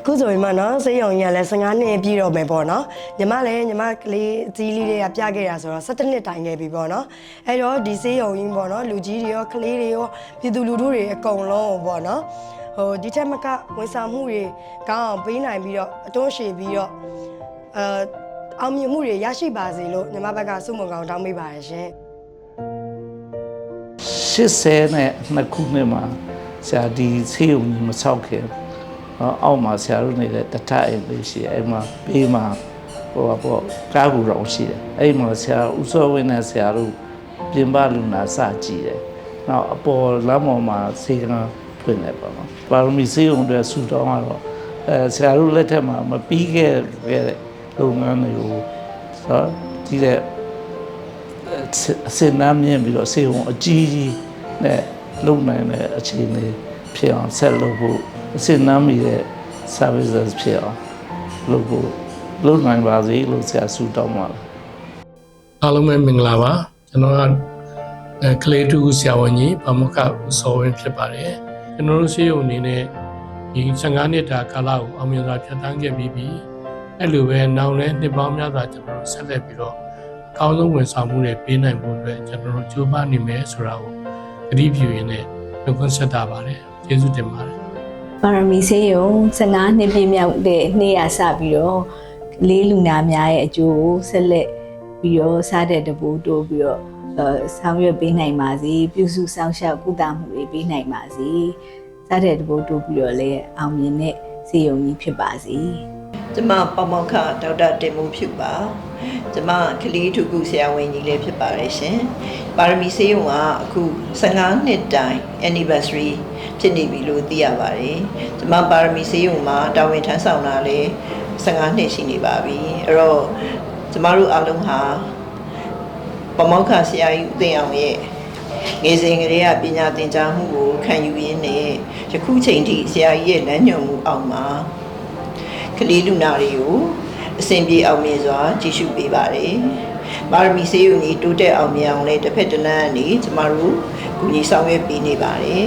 အခုဆိုရင်မှနော်စေးရုံကြီးကလည်း15နှစ်ပြည့်တော့မယ်ပေါ့နော်ညီမကလေးအကြီးလေးတွေကပြခဲ့တာဆိုတော့17နှစ်တိုင်ခဲ့ပြီပေါ့နော်အဲ့တော့ဒီစေးရုံကြီးပေါ့နော်လူကြီးတွေရောကလေးတွေရောပြည်သူလူထုတွေအကုန်လုံးပေါ့နော်ဟိုဒီထက်မကဝန်ဆောင်မှုတွေကောင်းအောင်ပေးနိုင်ပြီးတော့အတွန်းရှည်ပြီးတော့အောင်မြင်မှုတွေရရှိပါစေလို့ညီမဘက်ကဆုမွန်ကောင်းတောင်းပေးပါတယ်ရှင်82ခုနှစ်မှာဆရာဒီဆေးရုံကြီးမဆောက်ခင်အောက်မှာဆရာတို့နေတဲ့တထအိမ်လေးရှိတယ်အဲ့မှာဘေးမှာကားကူတော်ရှိတယ်အဲ့မှာဆရာဦးစောဝင်းနဲ့ဆရာတို့ပြင်ပလူနာစကြည့်တယ်နောက်အပေါ်လမ်းပေါ်မှာဆေးကန်းဖွင့်တယ်ပေါ့နော်ပါရမီဆေးရုံတွေဆူတောင်းတော့ဆရာတို့လက်ထက်မှာမပြီးခဲ့တဲ့လုပ်ငန်းတွေကိုဒီတဲ့အစင်နာမြင်ပြီးတော့ဆေးရုံအကြီးကြီးနဲ့လုပ်နိုင်တဲ့အခြေအနေဖြစ်အောင်ဆက်လုပ်ဖို့အစင်နာမိတဲ့ services ဖြစ်အောင်လုပ်နိုင်ပါစေလို့ဆရာဆုတောင်းပါတယ်အားလုံးပဲမင်္ဂလာပါကျွန်တော်ကကလေးတူဆရာဝန်ကြီးဗမုခဦးစောဝင်းဖြစ်ပါတယ်ကျွန်တော်တို့ဆေးရုံအနေနဲ့ဒီ15နှစ်တာကာလကိုအောင်မြင်စွာဖြတ်သန်းခဲ့ပြီးပြီအဲ့လိုပဲနောက်လည်းနှစ်ပေါင်းများစွာကျွန်တော်တို့ဆက်လက်ပြီးတော့အကောင်းဆုံးဝန်ဆောင်မှုတွေပေးနိုင်ဖို့အတွက်ကျွန်တော်တို့ကြိုးပမ်းနေမယ်ဆိုတာကိုအတည်ပြုရင်းနဲ့နှုတ်ခွန်းဆက်တာပါတယ်ကျေးဇူးတင်ပါတယ်ပါရမီဆေးရုံ15နှစ်ပြည့်မြောက်တဲ့နေ့ရစပြီးတော့လေးလူနာများရဲ့အကျိုးကိုဆက်လက်ပြီးတော့စားတဲ့တပိုးတိုးပြီးတော့ဆောင်ရွက်ပေးနိုင်ပါစေပြုစုဆောင်ရှောက်ကုသမှုတွေပေးနိုင်ပါစေစားတဲ့တပိုးတိုးပြီးတော့လည်းအောင်မြင်တဲ့ဆေးရုံကြီးဖြစ်ပါစေကျမပေါမောက္ခဒေါက်တာတင်မိုးဖြူပါကျမကလေးထုကုဆရာဝန်ကြီးလည်းဖြစ်ပါတယ်ရှင်ပါရမီဆေးရုံကအခု15နှစ်တိုင် anniversary ဖြစ်နေပြီလို့သိရပါတယ်ကျမပါရမီဆေးရုံမှာတာဝန်ထမ်းဆောင်တာလည်း15နှစ်ရှိနေပါပြီအဲ့တော့ကျမတို့အားလုံးဟာပေါမောက္ခဆရာကြီးဦးသိန်းအောင်ရဲ့ငယ်စဉ်ကတည်းကပညာသင်ကြားမှုကိုခံယူရင်းနဲ့ယခုချိန်ထိဆရာကြီးရဲ့လမ်းညွှန်မှုအောက်မှာကလေးလူနာတွေကိုအစဉ်ပြေအောင်မြင်စွာကြည့်ရှုပေးပါတယ်။ပါရမီဆေးရုံကြီးတိုးတက်အောင်မြင်အောင်လည်းတစ်ဖက်တစ်လမ်းကနေကျမတို့ကူညီဆောင်ရွက်ပေးနေပါတယ်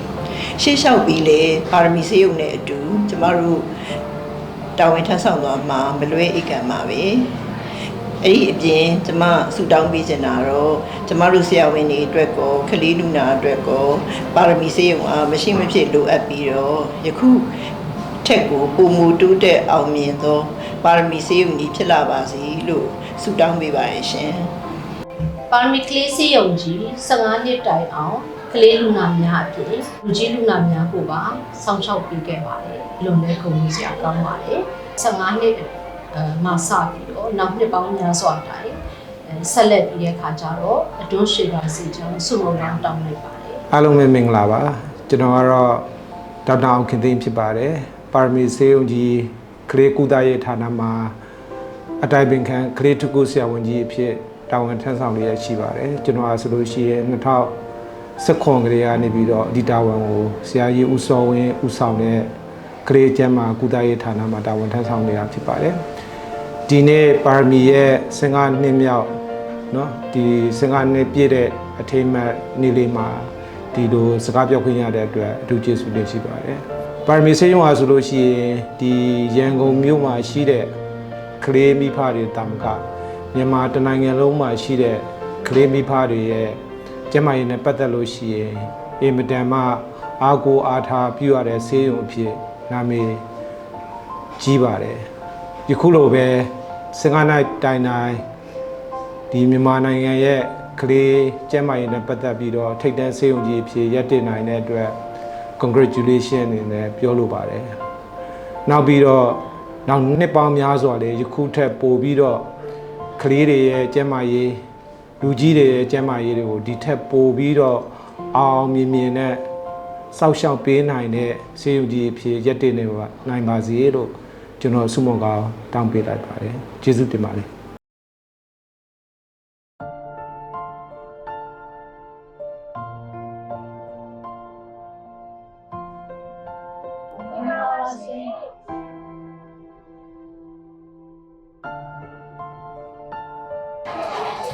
။ရှေ့လျှောက်ပြီးလေပါရမီဆေးရုံနဲ့အတူကျမတို့တာဝန်ထမ်းဆောင်သွားမှာမလွဲဧကံပါပဲ။အဲ့ဒီအပြင်ကျမဆုတောင်းပေးချင်တာတော့ကျမတို့ဆရာဝန်တွေအတွက်ကောကလေးလူနာအတွက်ကောပါရမီဆေးရုံအားမရှိမဖြစ်လိုအပ်ပြီးတော့ယခုထက်ကိုပုံမူတိုးတက်အောင်မြင်သောပါရမီဆေးရုံကြီးဖြစ်လာပါစေလို့ဆုတောင်းပေးပါရရှင်ပါရမီကလေးဆေးရုံကြီး15နှစ်တိုင်အောင်ကလေးလူနာများအပြင်လူကြီးလူနာများကိုပါစောင့်ရှောက်ပေးခဲ့ပါတယ်လွန်တဲ့ဂုဏ်ကြီးစရာကောင်းပါတယ်15နှစ်မှာစပြီးတော့နောက်နှစ်ပေါင်းများစွာတိုင်ဆက်လက်ပြီးတဲ့အခါကျတော့အတွန်းရှိပါစေကြောင်းဆုမွန်ကောင်းတောင်းလိုက်ပါတယ်အားလုံးပဲမင်္ဂလာပါကျွန်တော်ကတော့ဒေါက်တာအောင်ခင်သိန်းဖြစ်ပါတယ်ပါရမီဆေးရုံကြီးကလေးကုသရေးဌာနမှာအတိုင်ပင်ခံကလေးထုကုဆရာဝန်ကြီးအဖြစ်တာဝန်ထမ်းဆောင်ရရှိပါတယ်ကျွန်တော်အားဆိုလို့ရှိရင်2019ကလေးကနေပြီးတော့ဒီတာဝန်ကိုဆရာကြီးဦးစောဝင်းဦးဆောင်တဲ့ကလေးကျန်းမာကုသရေးဌာနမှာတာဝန်ထမ်းဆောင်နေတာဖြစ်ပါတယ်ဒီနေ့ပါရမီရဲ့15နှစ်မြောက်เนาะဒီ15နှစ်ပြည့်တဲ့အထိမ်းအမှတ်နေ့လေးမှာဒီလိုစကားပြောခွင့်ရတဲ့အတွက်အထူးကျေးဇူးတင်ရှိပါတယ်ပါရမီဆေးရုံအားဆိုလို့ရှိရင်ဒီရန်ကုန်မြို့မှာရှိတဲ့ကလေးမိဖတွေတာမကမြန်မာတနိုင်ငံလုံးမှာရှိတဲ့ကလေးမိဖတွေရဲ့ကျန်းမာရေးနဲ့ပတ်သက်လို့ရှိရင်အင်မတန်မှအားကိုးအားထားပြုရတဲ့ဆေးရုံအဖြစ်နာမည်ကြီးပါတယ်ယခုလိုပဲ15နှစ်တိုင်ဒီမြန်မာနိုင်ငံရဲ့ကလေးကျန်းမာရေးနဲ့ပတ်သက်ပြီးတော့ထိပ်တန်းဆေးရုံကြီးအဖြစ်ရပ်တည်နိုင်တဲ့အတွက်congratulation အနေနဲ့ပြောလိုပါတယ်နောက်ပြီးတော့နောက်နှစ်ပေါင်းများစွာလေယခုထက်ပိုပြီးတော့ကလေးတွေရဲ့ကျန်းမာရေးလူကြီးတွေရဲ့ကျန်းမာရေးတွေကိုဒီထက်ပိုပြီးတော့အောင်မြင်နဲ့စောင့်ရှောက်ပေးနိုင်တဲ့ဆေးရုံကြီးအဖြစ်ရပ်တည်နိုင်ပါစေလို့ကျွန်တော်ဆုမွန်ကောင်းတောင်းပေးလိုက်ပါတယ်ကျေးဇူးတင်ပါတယ်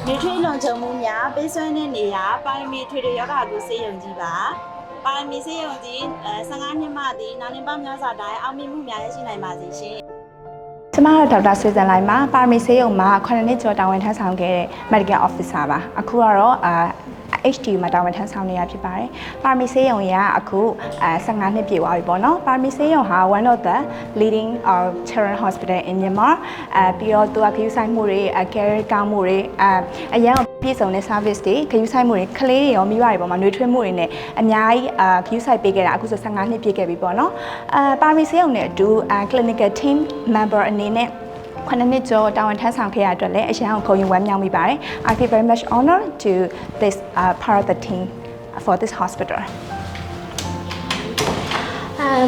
နေထွေးလွန်ချုံမှုများပေးစွမ်းတဲ့နေရာပါရမီထွေထွေယောဂါကုဆေးရုံကြီးပါ ပါရမီစေယုံကြီး15နှစ်မှသည်နောက်နှစ်ပေါင်းများစွာတိုင်အောင်မြင်မှုများရရှိနိုင်ပါစေရှင်ကျမတို့ဒေါက်တာဆွေဇန်လိုင်းမှာပါရမီဆေးရုံမှာ9နှစ်ကျော်တာဝန်ထမ်းဆောင်ခဲ့တဲ့ Medical Officer ပါအခုကတော့ HTU မှာတာဝန်ထမ်းဆောင်နေရဖြစ်ပါတယ်ပါရမီဆေးရုံကအခု15နှစ်ပြည့်သွားပြီပေါ့နော်ပါရမီဆေးရုံဟာ one of the leading children hospital in Myanmar ပြီးတော့သူကခရူးဆိုင်မှုတွေ care ကောင်းမှုတွေအရန်ပြည့်စုံတဲ့ service တွေခရူးဆိုင်မှုတွေကလေးတွေရောမိဘတွေပေါ်မှာနှွေးထွေးမှုတွေနဲ့အများကြီးခရူးဆိုင်ပေးခဲ့တာအခုဆို15နှစ်ပြည့်ခဲ့ပြီပေါ့နော်ပါရမီဆေးရုံနဲ့အတူ clinical team member အနေနဲ့9နှစ်ကျော်တာဝန်ထမ်းဆောင်ခဲ့ရတဲ့အတွက်လည်းအရန်ကိုဂုဏ်ယူဝမ်းမြောက်မိပါတယ် I feel very much honored to this part of the team for this hospital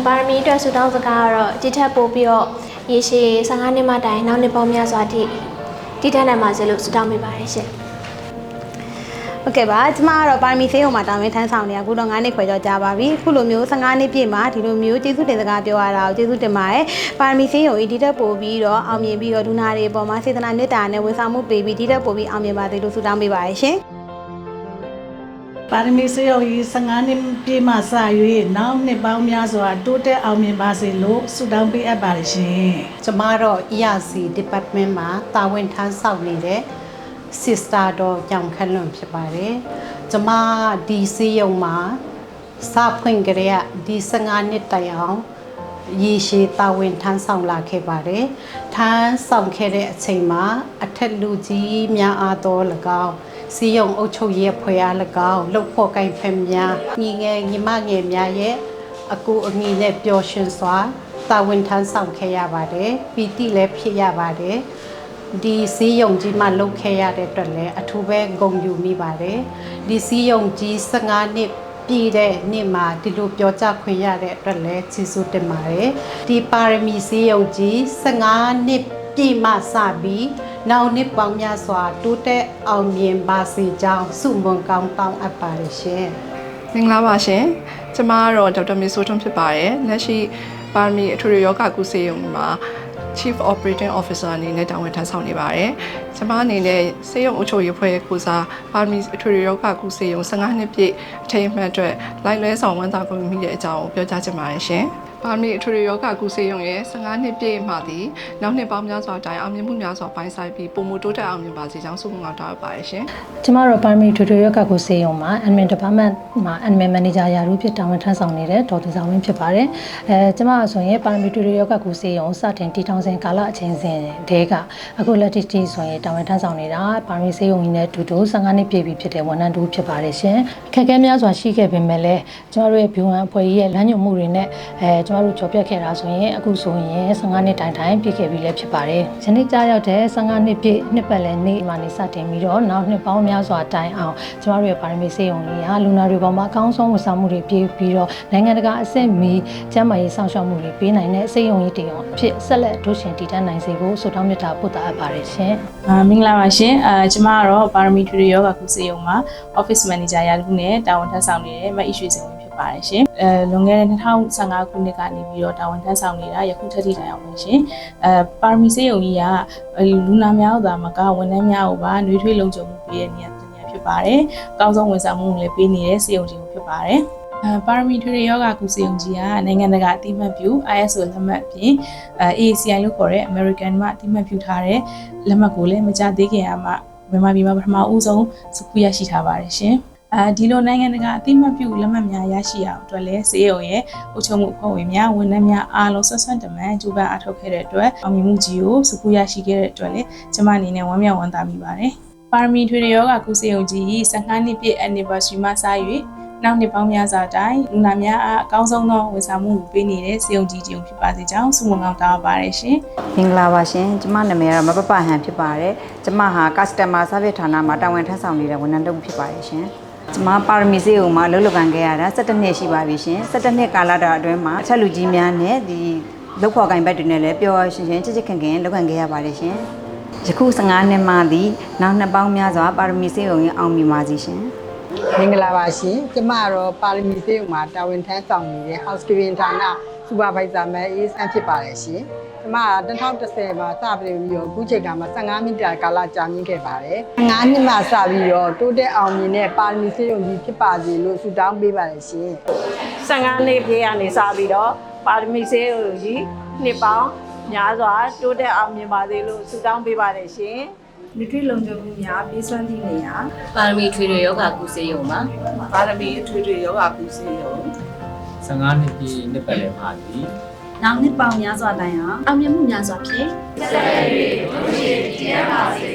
ပါရမီအတွက်ဆုတောင်းစကားကတော့ဒီထက်ပိုပြီးတော့ရေရှည်15နှစ်မှတိုင်နောက်နှစ်ပေါင်းများစွာထိတည်တံ့နိုင်ပါစေလို့ဆုတောင်းမိပါတယ်ရှင်โอเคပါကျမကတော့ပါရမီဆေးရုံမှာတာဝန်ထမ်းဆောင်နေရအခုတော့9နှစ်ခွဲကျော်ကြာပါပြီခုလိုမျိုး15နှစ်ပြည့်မှာဒီလိုမျိုးကျေးဇူးတင်စကားပြောရတာကိုကျေးဇူးတင်ပါတယ်ပါရမီဆေးရုံဤဒီတက်ပို့ပြီးတော့အောင်မြင်ပြီးတော့ဒူနာတွေအပေါ်မှာစေတနာမေတ္တာနဲ့ဝန်ဆောင်မှုပေးပြီးဒီတက်ပို့ပြီးအောင်မြင်ပါစေလို့ဆုတောင်းပေးပါတယ်ရှင်ပါရမီဆေးရုံကြီး15နှစ်ပြည့်မှစ၍နောက်နှစ်ပေါင်းများစွာတိုးတက်အောင်မြင်ပါစေလို့ဆုတောင်းပေးအပ်ပါတယ်ရှင်ကျမတော့ ERC department မှာတာဝန်ထမ်းဆောင်နေတဲ့Sister တော့ကြောင်ခန့်လွန်ဖြစ်ပါတယ်။ကျမဒီစီယုံမှာစဖွင့်ကြရဒီ15နှစ်တိုင်အောင်ရေရှည်တာဝန်ထမ်းဆောင်လာခဲ့ပါတယ်။ထမ်းဆောင်ခဲ့တဲ့အချိန်မှာအထက်လူကြီးများအားတော်၎င်းစီယုံအုပ်ချုပ်ရေးဖွဲ့အား၎င်းလှုပ်ဖို့ကိုင်ဖက်များညီငယ်ညီမငယ်များရဲ့အကူအညီနဲ့ပျော်ရွှင်စွာတာဝန်ထမ်းဆောင်ခဲ့ရပါတယ်။ပီတိလည်းဖြစ်ရပါတယ်။ဒီစီယုံကြီးမှလုပ်ခဲ့ရတဲ့အတွက်လည်းအထူးပဲဂုဏ်ယူမိပါတယ်ဒီစီယုံကြီး15နှစ်ပြည့်တဲ့နေ့မှာဒီလိုပြောကြားခွင့်ရတဲ့အတွက်လည်းကျေးဇူးတင်ပါတယ်ဒီပါရမီစီယုံကြီး15နှစ်ပြည့်မှစပြီးနောက်နှစ်ပေါင်းများစွာတိုးတက်အောင်မြင်ပါစေကြောင်းဆုမွန်ကောင်းတောင်းအပ်ပါတယ်ရှင်မင်္ဂလာပါရှင်ကျမကတော့ဒေါက်တာမေဆိုထွန်းဖြစ်ပါတယ်လက်ရှိပါရမီအထွေထွေယောဂကုဆေးရုံမှာ Chief Operating Officer အနေနဲ့တာဝန်ထမ်းဆောင်နေပါတယ်။ကျွန်မအနေနဲ့ဆေးရုံအုပ်ချုပ်ရေးဖွဲ့ကိုစားပါရမီအထွေထွေယောဂကုဆေးရုံ15နှစ်ပြည့်အထိမ်းအမှတ်အတွက်လိုက်လွဲဆောင်ဝန်တာကုန်မိတဲ့အကြောင်းကိုပြောကြားချင်ပါတယ်ရှင်။ပါရမီအထွေထွေယောဂကုဆေးရုံရဲ့15နှစ်ပြည့်မှသည်နောက်နှစ်ပေါင်းများစွာတိုင်အောင်မြင်မှုများစွာပိုင်းဆိုင်ပြီးပုံမတိုးတက်အောင်မြင်ပါစေကြောင်းဆုမွန်ကောင်းတောင်းအပ်ပါတယ်ရှင်။ကျမတို့ပါရမီအထွေထွေယောဂကုဆေးရုံမှာ Admin Department မှာ Admin Manager ရာထူးဖြစ်တာဝန်ထမ်းဆောင်နေတဲ့ဒေါက်တာဆောင်ဝင်းဖြစ်ပါတယ်။ကျမဆိုရင်ပါရမီအထွေထွေယောဂကုဆေးရုံစတင်တည်ထောင်စဉ်ကာလအချိန်စဉ်တဲကအခုလက်ရှိဆိုရင်တာဝန်ထမ်းဆောင်နေတာပါရမီဆေးရုံကြီးနဲ့တူတူ15နှစ်ပြည့်ပြီဖြစ်တဲ့ဝန်ထမ်းတူဖြစ်ပါတယ်ရှင်။အခက်အခဲများစွာရှိခဲ့ပေမဲ့လည်းကျမတို့ရဲ့ BUN အဖွဲ့ကြီးရဲ့လမ်းညွှန်မှုတွေနဲ့ကျမတို့ကြော်ပြတ်ခဲ့တာဆိုရင်အခုဆိုရင်15နှစ်တိုင်ပြည့်ခဲ့ပြီလည်းဖြစ်ပါတယ်။ယနေ့ကြားရောက်တဲ့15နှစ်ပြည့်နှစ်ပတ်လည်နေ့မှာနေစတင်ပြီးတော့နောက်နှစ်ပေါင်းများစွာတိုင်အောင်ကျမတို့ရဲ့ပါရမီဆေးရုံကြီးဟာလူနာတွေပေါ်မှာအကောင်းဆုံးဝန်ဆောင်မှုတွေပေးပြီးတော့နိုင်ငံတကာအဆင့်မီကျန်းမာရေးစောင့်ရှောက်မှုတွေပေးနိုင်တဲ့ဆေးရုံကြီးတင်အောင်အဖြစ်ဆက်လက်ဒုရှင်တည်တံ့နိုင်စေဖို့ဆုတောင်းမေတ္တာပို့သအပ်ပါတယ်ရှင်မင်္ဂလာပါရှင်ကျမကတော့ပါရမီထွေထွေယောဂကုဆေးရုံမှာ Office Manager ရာထူးနဲ့တာဝန်ထမ်းဆောင်နေတဲ့မအီရွှေစင်ဝင်းဖြစ်ပါတယ်ရှင်လွန်ခဲ့တဲ့2015ခုနှစ်ကနေပြီးတော့တာဝန်ထမ်းဆောင်နေတာယခုထက်ထိတိုင်အောင်ပါရှင်ပါရမီဆေးရုံကြီးကလူနာများသာမကဝန်ထမ်းများကိုပါနှွေးထွေးလုံခြုံမှုပေးတဲ့နေရာဖြစ်ပါတယ်အကောင်းဆုံးဝန်ဆောင်မှုလည်းပေးနေတဲ့ဆေးရုံကြီးဖြစ်ပါတယ်ပါရမီထွေထွေယောဂကုဆေးရုံကြီးကနိုင်ငံတကာအသိအမှတ်ပြု ISO လက်မှတ်အပြင် AACI လို့ခေါ်တဲ့ American မှာအသိအမှတ်ပြုထားတဲ့လက်မှတ်ကိုလည်းမကြသေးခင်ကမှမြန်မာပြည်မှာပထမဦးဆုံးစကူရရှိထားပါတယ်ရှင်ဒီလိုနိုင်ငံတကာအသိအမှတ်ပြုလက်မှတ်များရရှိအောင်အတွက်လည်းဆေးရုံရဲ့အုပ်ချုပ်မှုအဖွဲ့ဝင်များဝန်ထမ်းများအားလုံးဆက်ဆွမ်းတမန်ကြိုးပမ်းအားထုတ်ခဲ့တဲ့အတွက်အောင်မြင်မှုကြီးကိုစကူရရှိခဲ့တဲ့အတွက်လည်းကျမအနေနဲ့ဝမ်းမြောက်ဝမ်းသာမိပါတယ်ပါရမီထွေထွေယောဂကုဆေးရုံကြီး15နှစ်ပြည့် anniversary မှာစ၍နောက်နှစ်ပေါင်းများစွာတိုင်လူနာများအားအကောင်းဆုံးသောဝန်ဆောင်မှုပေးနေတဲ့ဆေးရုံကြီးတစ်ရုံဖြစ်ပါစေကြောင်းဆုမွန်ကောင်းတောင်းပါတယ်ရှင်။မင်္ဂလာပါရှင်။ကျမနာမည်ကတော့မပပဟန်ဖြစ်ပါတယ်။ကျမဟာ Customer Service ဌာနမှာတာဝန်ထမ်းဆောင်နေတဲ့ဝန်ထမ်းတစ်ဦးဖြစ်ပါတယ်ရှင်။ကျမပါရမီဆေးရုံမှာအလုပ်လုပ်ကိုင်ခဲ့ရတာ17နှစ်ရှိပါပြီရှင်။17နှစ်ကာလတာအတွင်းမှာအထက်လူကြီးများနဲ့ဒီလုပ်ဖော်ကိုင်ဘက်တွေနဲ့လည်းပျော်ရွှင်ချစ်ချစ်ခင်ခင်လုပ်ကိုင်ခဲ့ရပါတယ်ရှင်။ယခု15နှစ်မှသည်နောက်နှစ်ပေါင်းများစွာပါရမီဆေးရုံကြီးအောင်မြင်ပါစေရှင်။ မင်္ဂလာပါရှင်ကျမကတော့ပါရမီဆေးရုံမှာတာဝန်ထမ်းဆောင်နေတဲ့ housekeeping ဌာန supervisor မအေးစန်းဖြစ်ပါတယ်ရှင်ကျမက2010မှာစပြီးတော့အခုချိန်ကမှာ15မိနစ်ကာလကြာမြင့်ခဲ့ပါတယ်5နှစ်မှစပြီးတော့တိုးတက်အောင်မြင်တဲ့ပါရမီဆေးရုံကြီးဖြစ်ပါစေလို့ဆုတောင်းပေးပါတယ်ရှင်15နှစ်ပြည့်ကနေစပြီးတော့ပါရမီဆေးရုံကြီးနှစ်ပေါင်းများစွာတိုးတက်အောင်မြင်ပါစေလို့ဆုတောင်းပေးပါတယ်ရှင်လူထွေးလုံခြုံမှုများပေးစွမ်းသည့်နေရာ ပါရမီထွေထွေယောဂကုဆေးရုံမှာ ပါရမီထွေထွေယောဂကုဆေးရုံ15နှစ်ပြည့်နှစ်ပတ်လည်မှာဒီနောက်နှစ်ပေါင်းများစွာတိုင်အောင်အောင်မြင်မှုများစွာဖြင့်ဆက်လက်၍တို့ရှိတည်ရပါစေ